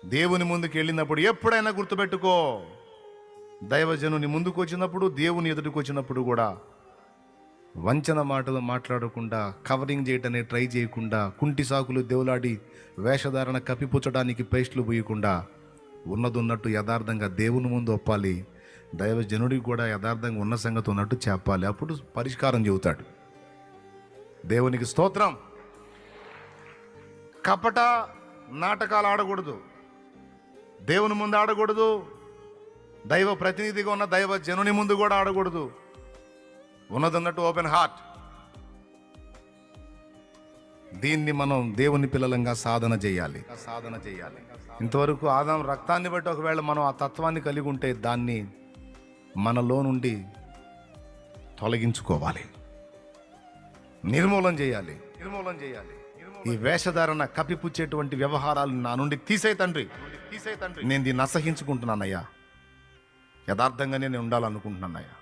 దేవుని ముందుకు వెళ్ళినప్పుడు ఎప్పుడైనా గుర్తుపెట్టుకో, దైవజనుని ముందుకు వచ్చినప్పుడు, దేవుని ఎదుటికి వచ్చినప్పుడు కూడా వంచన మాటలు మాట్లాడకుండా, కవరింగ్ చేయటానికి ట్రై చేయకుండా, కుంటి సాకులు దేవులాడి వేషధారణ కప్పిపుచ్చడానికి పేస్టులు పూయకుండా, ఉన్నదున్నట్టు యథార్థంగా దేవుని ముందు ఒప్పాలి. దైవజనుడికి కూడా యథార్థంగా ఉన్న సంగతి ఉన్నట్టు చెప్పాలి. అప్పుడు పరిష్కారం చెబుతాడు. దేవునికి స్తోత్రం. కపట నాటకాలు ఆడకూడదు, దేవుని ముందు ఆడకూడదు, దైవ ప్రతినిధిగా ఉన్న దైవ జనుని ముందు కూడా ఆడకూడదు. ఉన్నదన్నట్టు ఓపెన్ హార్ట్. దీన్ని మనం దేవుని పిల్లలంగా సాధన చేయాలి. ఇంతవరకు ఆదాం రక్తాన్ని బట్టి ఒకవేళ మనం ఆ తత్వాన్ని కలిగి ఉంటే దాన్ని మనలో నుండి తొలగించుకోవాలి, నిర్మూలన చేయాలి. ఈ వేషధారణ కప్పిపుచ్చేటువంటి వ్యవహారాలు నా నుండి తీసే తండ్రి. నేను దీన్ని అసహించుకుంటున్నానయ్యా, యథార్థంగానే నేను ఉండాలనుకుంటున్నానయ్యా.